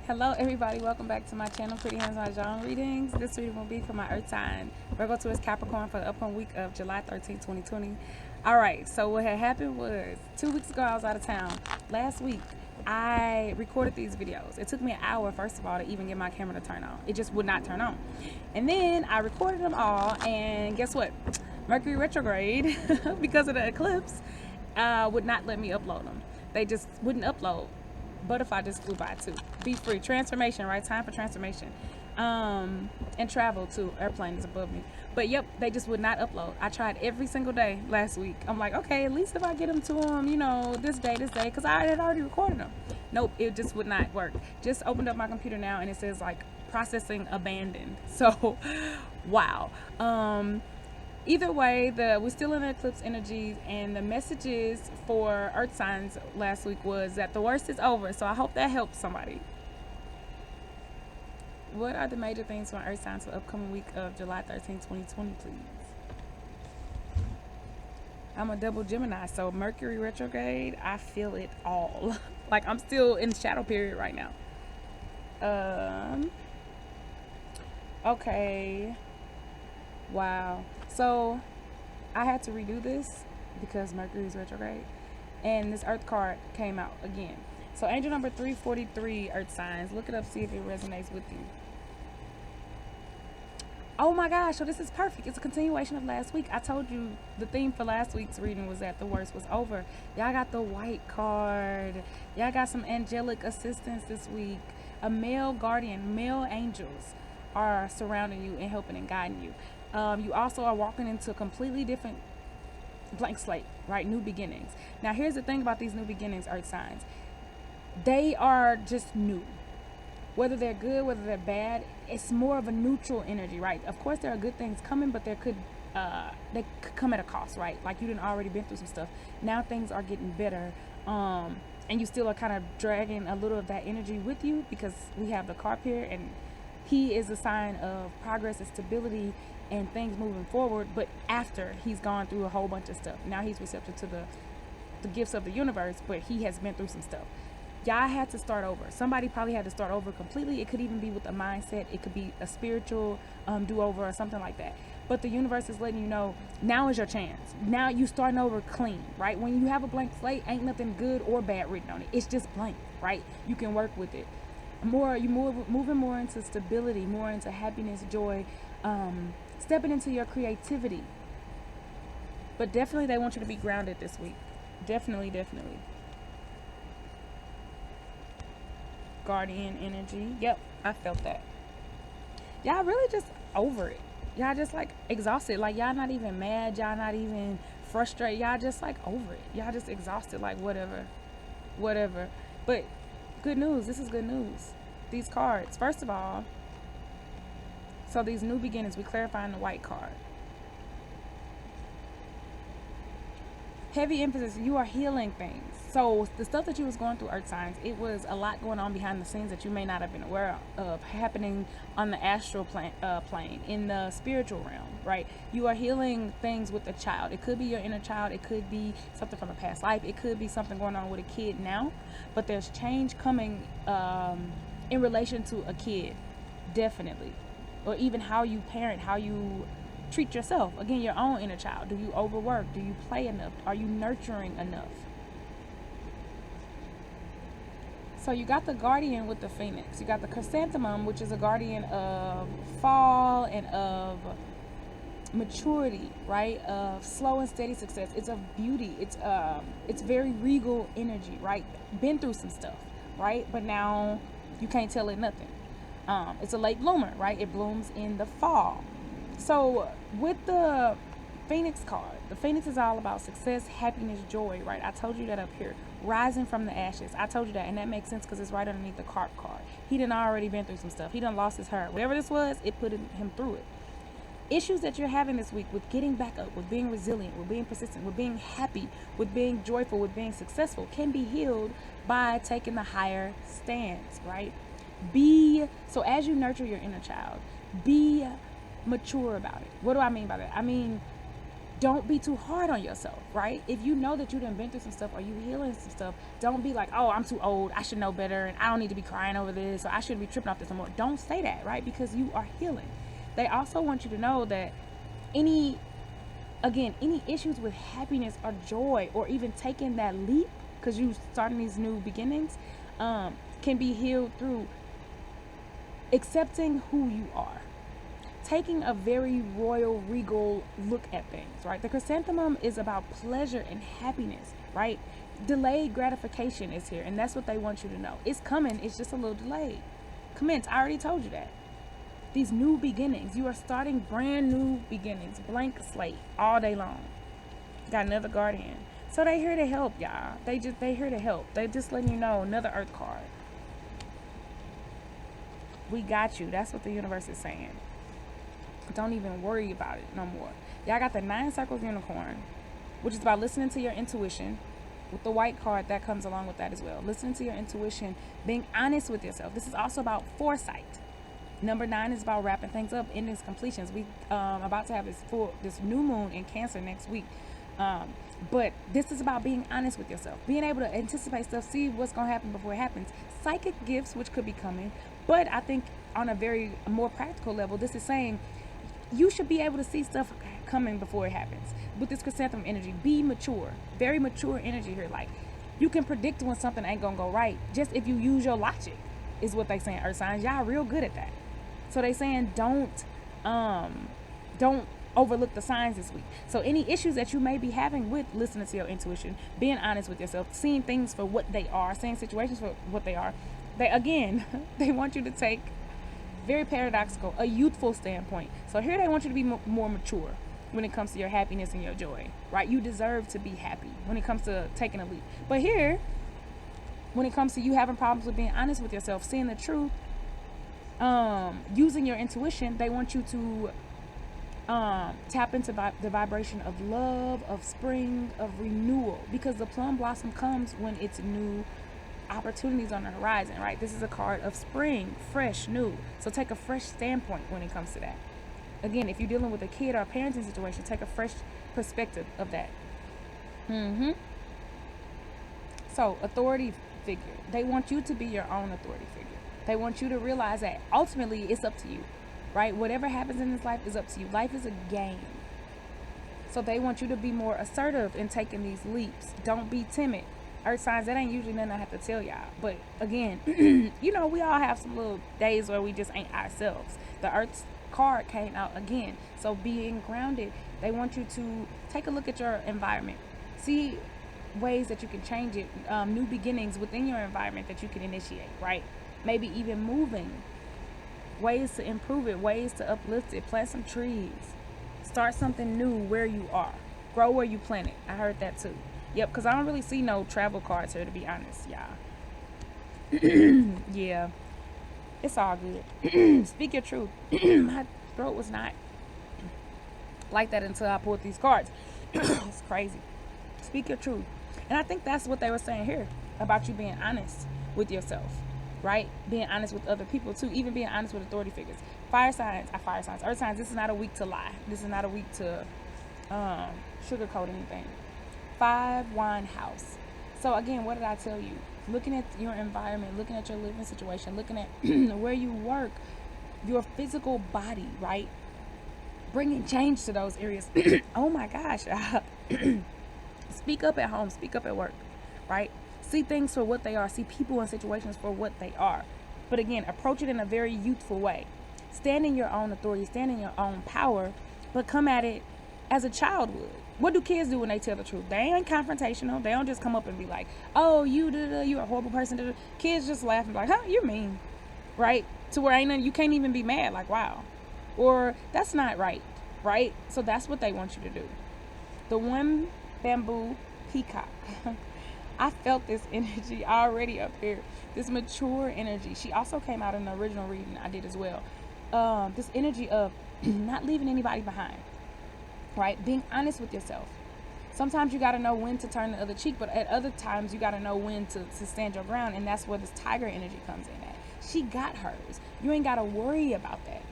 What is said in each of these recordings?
Hello everybody, welcome back to my channel, Pretty Hands Mah Jongg readings. This reading will be for my earth sign, Virgo to his Capricorn, for the upcoming week of July 13, 2020. Alright, so what had happened was 2 weeks ago I was out of town. Last week I recorded these videos. It took me an hour, first of all, to even get my camera to turn on. It just would not turn on. And then I recorded them all, and guess what? Mercury retrograde, because of the eclipse, would not let me upload them. They just wouldn't upload. Butterfly just flew by too. Be free. Transformation, right? Time for transformation. And travel too. Airplane is above me. But yep, they just would not upload. I tried every single day last week. I'm like, okay, at least if I get them to them, you know, this day, because I had already recorded them. Nope, it just would not work. Just opened up my computer now and it says like processing abandoned. So, wow. Either way, we're still in the eclipse energies, and the messages for earth signs last week was that the worst is over. So I hope that helps somebody. What are the major things for earth signs for the upcoming week of July 13, 2020, please? I'm a double Gemini, so Mercury retrograde, I feel it all. Like I'm still in shadow period right now. Okay. Wow. So I had to redo this because Mercury is retrograde, and this earth card came out again. So angel number 343, earth signs. Look it up, see if it resonates with you. Oh my gosh, so this is perfect. It's a continuation of last week. I told you the theme for last week's reading was that the worst was over. Y'all got the white card. Y'all got some angelic assistance this week. A male guardian, male angels are surrounding you and helping and guiding you. You also are walking into a completely different blank slate, right? New beginnings. Now, here's the thing about these new beginnings, earth signs. They are just new. Whether they're good, whether they're bad, it's more of a neutral energy, right? Of course, there are good things coming, but they could come at a cost, right? Like you done already been through some stuff. Now things are getting better. And you still are kind of dragging a little of that energy with you because we have the carp here, and he is a sign of progress and stability and things moving forward, but after he's gone through a whole bunch of stuff. Now he's receptive to the gifts of the universe, but he has been through some stuff. Y'all had to start over. Somebody probably had to start over completely. It could even be with a mindset. It could be a spiritual do-over or something like that. But the universe is letting you know, now is your chance. Now you starting over clean, right? When you have a blank slate, ain't nothing good or bad written on it. It's just blank, right? You can work with it. Moving more into stability, more into happiness, joy, stepping into your creativity. But definitely they want you to be grounded this week. Definitely. Guardian energy. Yep, I felt that. Y'all really just over it. Y'all just like exhausted. Like y'all not even mad. Y'all not even frustrated. Y'all just like over it. Y'all just exhausted. Like whatever. But good news. This is good news. These cards. First of all, so these new beginnings, we clarifying the white card. Heavy emphasis, you are healing things. So the stuff that you was going through, earth signs, it was a lot going on behind the scenes that you may not have been aware of happening on the astral plane, in the spiritual realm, right? You are healing things with a child. It could be your inner child. It could be something from a past life. It could be something going on with a kid now. But there's change coming in relation to a kid, definitely. Or even how you parent, how you treat yourself. Again, your own inner child. Do you overwork? Do you play enough? Are you nurturing enough? So you got the guardian with the phoenix. You got the chrysanthemum, which is a guardian of fall and of maturity, right? Of slow and steady success. It's of beauty. It's very regal energy, right? Been through some stuff, right? But now you can't tell it nothing. It's a late bloomer, right? It blooms in the fall. So with the Phoenix card, the Phoenix is all about success, happiness, joy, right? I told you that up here. Rising from the ashes. I told you that, and that makes sense because it's right underneath the carp card. He done already been through some stuff. He done lost his heart. Whatever this was, it put him through it. Issues that you're having this week with getting back up, with being resilient, with being persistent, with being happy, with being joyful, with being successful can be healed by taking the higher stance, right? So as you nurture your inner child, be mature about it. What do I mean by that? I mean, don't be too hard on yourself, right? If you know that you done been through some stuff or you healing some stuff, don't be like, oh, I'm too old, I should know better, and I don't need to be crying over this, or I shouldn't be tripping off this anymore. Don't say that, right? Because you are healing. They also want you to know that any issues with happiness or joy, or even taking that leap, because you starting these new beginnings, can be healed through accepting who you are, taking a very royal, regal look at things, right? The chrysanthemum is about pleasure and happiness, right? Delayed gratification is here, and that's what they want you to know. It's coming, it's just a little delayed. Commence, I already told you that. These new beginnings, you are starting brand new beginnings, blank slate, all day long. Got another guardian. So they here to help, y'all. They here to help. They just letting you know, another earth card. We got you. That's what the universe is saying. Don't even worry about it no more. Y'all got the 9 circles unicorn, which is about listening to your intuition. With the white card, that comes along with that as well. Listening to your intuition, being honest with yourself. This is also about foresight. Number 9 is about wrapping things up, endings, completions. We about to have this new moon in Cancer next week. But this is about being honest with yourself, being able to anticipate stuff, see what's going to happen before it happens. Psychic gifts, which could be coming. But I think on a very more practical level, this is saying you should be able to see stuff coming before it happens. With this chrysanthemum energy, be mature. Very mature energy here. Like, you can predict when something ain't gonna go right just if you use your logic, is what they saying, earth signs. Y'all real good at that. So they saying don't overlook the signs this week. So any issues that you may be having with listening to your intuition, being honest with yourself, seeing things for what they are, seeing situations for what they are, they want you to take, very paradoxical, a youthful standpoint. So here they want you to be more mature when it comes to your happiness and your joy, right? You deserve to be happy when it comes to taking a leap. But here, when it comes to you having problems with being honest with yourself, seeing the truth, using your intuition, they want you to tap into the vibration of love, of spring, of renewal, because the plum blossom comes when it's new opportunities on the horizon, right? This is a card of spring, fresh, new. So take a fresh standpoint when it comes to that. Again, if you're dealing with a kid or a parenting situation, take a fresh perspective of that. So authority figure, they want you to be your own authority figure. They want you to realize that ultimately it's up to you, right? Whatever happens in this life is up to you. Life is a game. So they want you to be more assertive in taking these leaps. Don't be timid. Earth signs, that ain't usually nothing I have to tell y'all. But again, we all have some little days where we just ain't ourselves. The Earth card came out again. So being grounded, they want you to take a look at your environment. See ways that you can change it. New beginnings within your environment that you can initiate, right? Maybe even moving. Ways to improve it, ways to uplift it. Plant some trees. Start something new where you are. Grow where you plant it. I heard that too. Yep, because I don't really see no travel cards here, to be honest, y'all. Yeah, it's all good. Speak your truth. My throat was not like that until I pulled these cards. It's crazy. Speak your truth. And I think that's what they were saying here about you being honest with yourself, right? Being honest with other people too, even being honest with authority figures. Fire signs, earth signs, this is not a week to lie. This is not a week to sugarcoat anything. 5 wine house. So again, what did I tell you? Looking at your environment, looking at your living situation, looking at where you work, your physical body, right? Bringing change to those areas. Oh my gosh. Speak up at home, speak up at work, right? See things for what they are. See people and situations for what they are. But again, approach it in a very youthful way. Stand in your own authority, stand in your own power, but come at it as a child would. What do kids do when they tell the truth? They ain't confrontational. They don't just come up and be like, oh, you're a horrible person. Kids just laugh and be like, huh, you're mean, right? To where ain't nothing, you can't even be mad, like, wow. Or that's not right, right? So that's what they want you to do. The one bamboo peacock. I felt this energy already up here. This mature energy. She also came out in the original reading I did as well. This energy of not leaving anybody behind. Right? Being honest with yourself. Sometimes you got to know when to turn the other cheek, but at other times you got to know when to stand your ground, and that's where this tiger energy comes in at. She got hers. You ain't got to worry about that.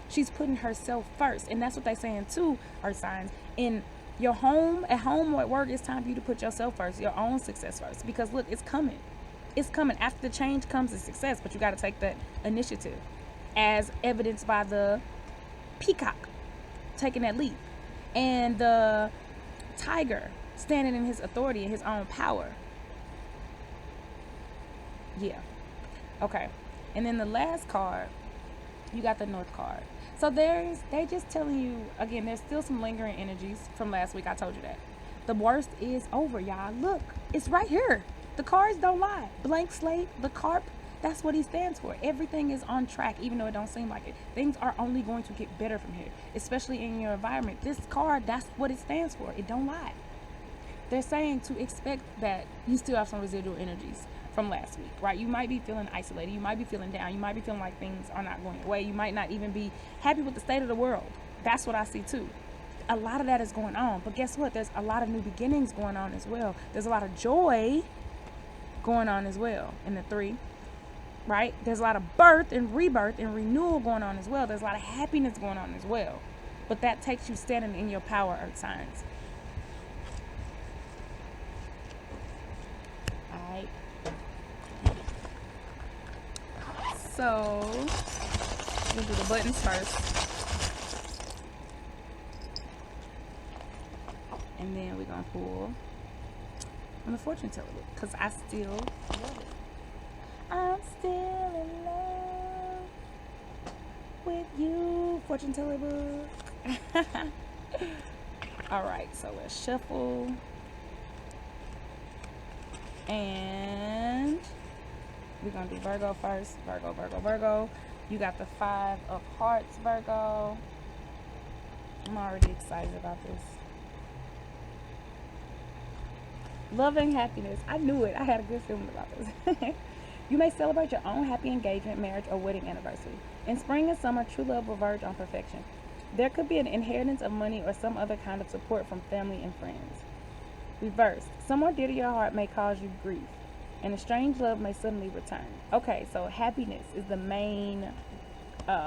She's putting herself first, and that's what they're saying too, earth signs, in Your home, at home or at work, it's time for you to put yourself first, your own success first. Because look, it's coming. It's coming. After the change comes the success, but you got to take that initiative, as evidenced by the peacock taking that leap and the tiger standing in his authority and his own power. Yeah. Okay. And then the last card, you got the North card. So they're just telling you, again, there's still some lingering energies from last week. I told you that. The worst is over, y'all. Look, it's right here. The cards don't lie. Blank slate, the carp, that's what he stands for. Everything is on track, even though it don't seem like it. Things are only going to get better from here, especially in your environment. This card, that's what it stands for. It don't lie. They're saying to expect that you still have some residual energies from last week, right? You might be feeling isolated. You might be feeling down. You might be feeling like things are not going your way. You might not even be happy with the state of the world. That's what I see too. A lot of that is going on. But guess what? There's a lot of new beginnings going on as well. There's a lot of joy going on as well in the 3, right? There's a lot of birth and rebirth and renewal going on as well. There's a lot of happiness going on as well. But that takes you standing in your power, earth signs. Alright. So, we'll do the buttons first. And then we're going to pull on the fortune teller book, because I still love it. I'm still in love with you, fortune teller book. Alright, so let's shuffle. And we're going to do Virgo first. Virgo, Virgo, Virgo. You got the 5 of hearts, Virgo. I'm already excited about this. Love and happiness. I knew it. I had a good feeling about this. You may celebrate your own happy engagement, marriage, or wedding anniversary. In spring and summer, true love will verge on perfection. There could be an inheritance of money or some other kind of support from family and friends. Reverse. Someone dear to your heart may cause you grief, and a strange love may suddenly return. Okay, so happiness is the main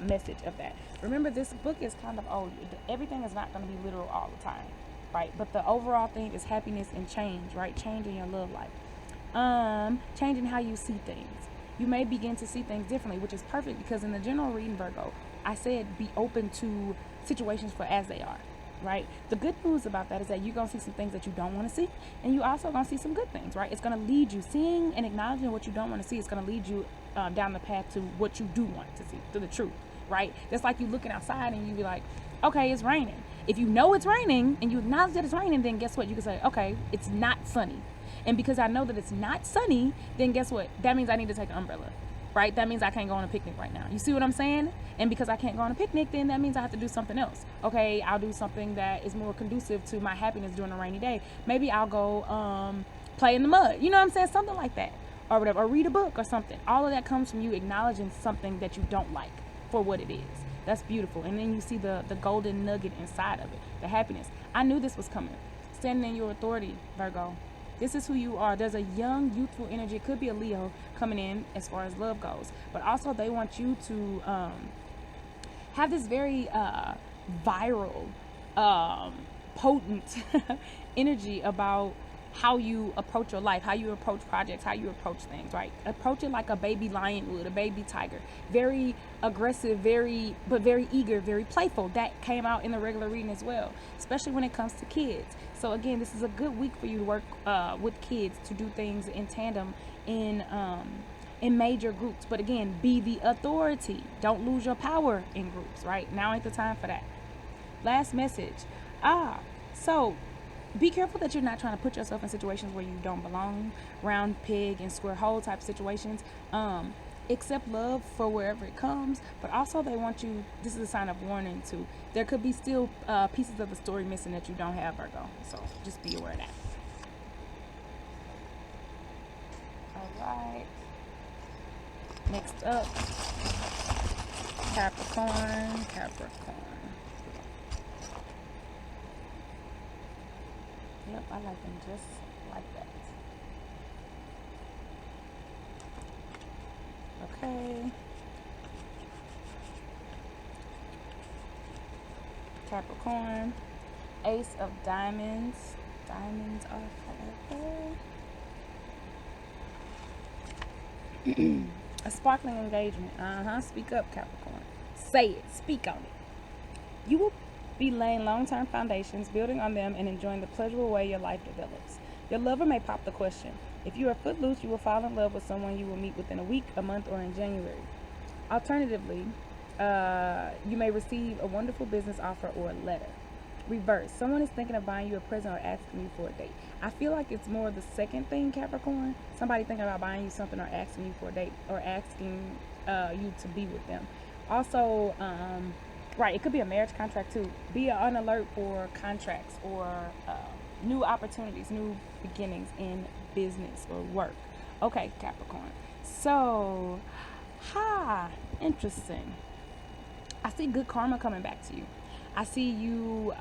message of that. Remember, this book is kind of old. Everything is not going to be literal all the time, right? But the overall thing is happiness and change, right? Change in your love life. Changing how you see things. You may begin to see things differently, which is perfect, because in the general reading, Virgo, I said be open to situations for as they are. Right? The good news about that is that you're going to see some things that you don't want to see, and you also going to see some good things, right? It's going to lead you, seeing and acknowledging what you don't want to see is going to lead you down the path to what you do want to see, to the truth, right? That's like you looking outside and you be like, okay, it's raining. If you know it's raining and you acknowledge that it's raining, then guess what? You can say, okay, it's not sunny. And because I know that it's not sunny, then guess what? That means I need to take an umbrella. Right? That means I can't go on a picnic right now. You see what I'm saying? And because I can't go on a picnic, then that means I have to do something else. Okay, I'll do something that is more conducive to my happiness during a rainy day. Maybe I'll go play in the mud. You know what I'm saying? Something like that. Or whatever. Or read a book or something. All of that comes from you acknowledging something that you don't like for what it is. That's beautiful. And then you see the golden nugget inside of it. The happiness. I knew this was coming. Standing in your authority, Virgo. This is who you are. There's a young, youthful energy. It could be a Leo coming in as far as love goes. But also they want you to have this very viral, potent energy about how you approach your life, how you approach projects, how you approach things, right? Approach it like a baby lion would, a baby tiger. Very aggressive, but very eager, very playful. That came out in the regular reading as well, especially when it comes to kids. So again, this is a good week for you to work with kids, to do things in tandem in major groups. But again, be the authority. Don't lose your power in groups, right? Now ain't the time for that. Last message. So be careful that you're not trying to put yourself in situations where you don't belong, round peg and square hole type situations. Accept love for wherever it comes, but also they want you, this is a sign of warning too, there could be still pieces of the story missing that you don't have, Virgo, so just be aware of that. Alright, next up, Capricorn. Yep, I like them just like that. Okay. Capricorn. Ace of Diamonds. Diamonds are forever. A sparkling engagement. Speak up, Capricorn. Say it. Speak on it. You will be laying long-term foundations, building on them, and enjoying the pleasurable way your life develops. Your lover may pop the question. If you are footloose, you will fall in love with someone you will meet within a week, a month, or in January. Alternatively, you may receive a wonderful business offer or a letter. Reverse. Someone is thinking of buying you a present or asking you for a date. I feel like it's more the second thing, Capricorn. Somebody thinking about buying you something or asking you for a date or asking you to be with them. Also, right, it could be a marriage contract too. Be on alert for contracts or new opportunities, new beginnings in business or work. Okay, Capricorn. So, interesting. I see good karma coming back to you. I see you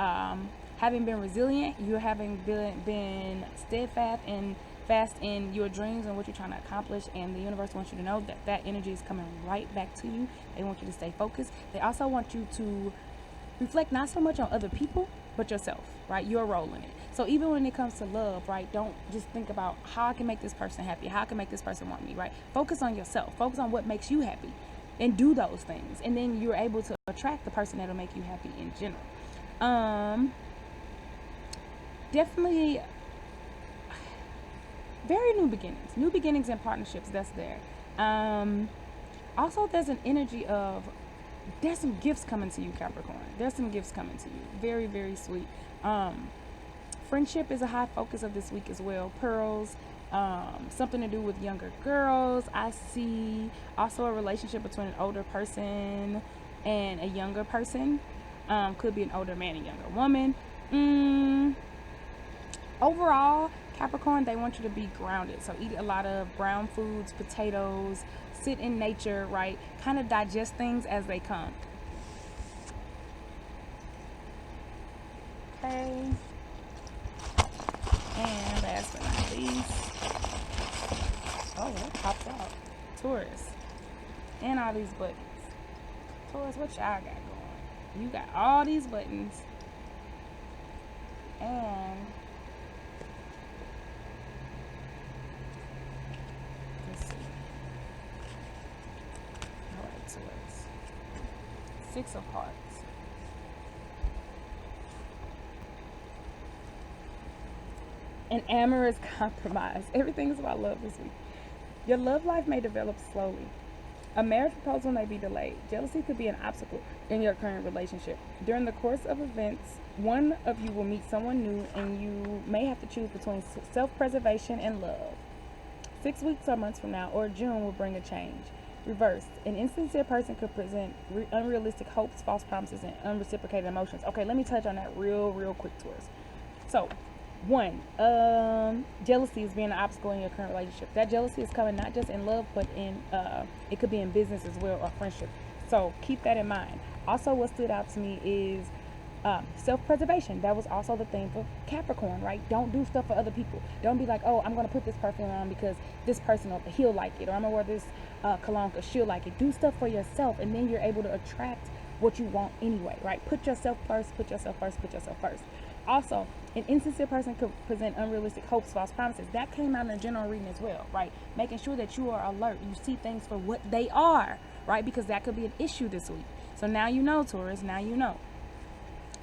having been resilient. You having been steadfast and fast in your dreams and what you're trying to accomplish. And the universe wants you to know that that energy is coming right back to you. They want you to stay focused. They also want you to reflect not so much on other people, but yourself, right? Your role in it. So even when it comes to love, right, don't just think about how I can make this person happy, how I can make this person want me, right? Focus on yourself. Focus on what makes you happy and do those things. And then you're able to attract the person that'll make you happy in general. Definitely very new beginnings and partnerships that's there. Also, there's an energy of, there's some gifts coming to you, Capricorn. There's some gifts coming to you. Very, very sweet. Friendship is a high focus of this week as well. Pearls, something to do with younger girls. I see also a relationship between an older person and a younger person. Could be an older man and younger woman. Overall, Capricorn, they want you to be grounded. So eat a lot of brown foods, potatoes, sit in nature, right? Kind of digest things as they come. Okay. And last but not least, it popped out. Taurus. And all these buttons. Taurus, what y'all got going? You got all these buttons. And let's see. Alright, Taurus. 6 of Hearts. An amorous compromise. Everything is about love this week. Your love life may develop slowly. A marriage proposal may be delayed. Jealousy could be an obstacle in your current relationship. During the course of events, one of you will meet someone new and you may have to choose between self-preservation and love. 6 weeks or months from now, or June, will bring a change. Reverse. An insincere person could present unrealistic hopes, false promises, and unreciprocated emotions. Okay, let me touch on that real quick, Taurus. So, 1, jealousy is being an obstacle in your current relationship. That jealousy is coming not just in love, but in it could be in business as well, or friendship. So keep that in mind. Also, what stood out to me is self-preservation. That was also the thing for Capricorn, right? Don't do stuff for other people. Don't be like, oh, I'm going to put this perfume on because this person, he'll like it, or I'm going to wear this cologne because she'll like it. Do stuff for yourself, and then you're able to attract what you want anyway, right? Put yourself first, put yourself first, put yourself first. Also, an insincere person could present unrealistic hopes, false promises. That came out in the general reading as well, right? Making sure that you are alert. You see things for what they are, right? Because that could be an issue this week. So now you know, Taurus. Now you know.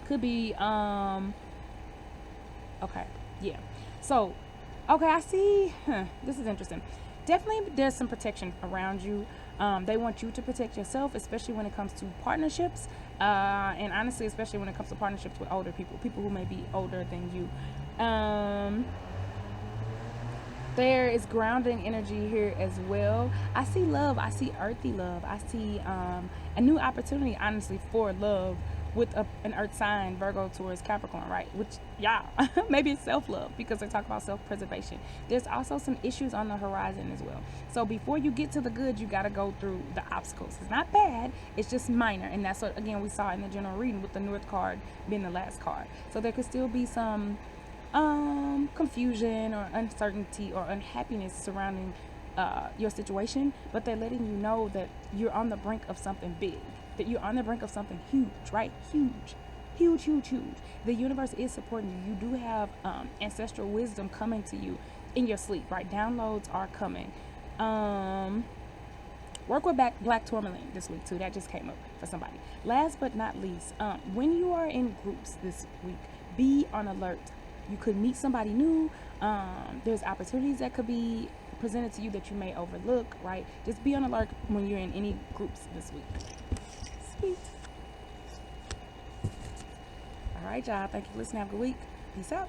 Could be, okay, yeah. So, okay, I see, this is interesting. Definitely there's some protection around you. They want you to protect yourself, especially when it comes to partnerships. And honestly, especially when it comes to partnerships with older people who may be older than you. There is grounding energy here as well. I see love. I see earthy love. I see a new opportunity, honestly, for love with an earth sign, Virgo, Taurus, Capricorn, right? Which, yeah, maybe it's self-love because they talk about self-preservation. There's also some issues on the horizon as well. So before you get to the good, you got to go through the obstacles. It's not bad. It's just minor. And that's what, again, we saw in the general reading with the North card being the last card. So there could still be some confusion or uncertainty or unhappiness surrounding your situation, but they're letting you know that you're on the brink of something big, that you're on the brink of something huge, right? Huge. Huge, huge, huge. The universe is supporting you. You do have ancestral wisdom coming to you in your sleep, right? Downloads are coming. Work with black tourmaline this week too. That just came up for somebody. Last but not least, when you are in groups this week, be on alert. You could meet somebody new. There's opportunities that could be presented to you that you may overlook, right? Just be on alert when you're in any groups this week. Sweet. All right, y'all. Thank you for listening. Have a good week. Peace out.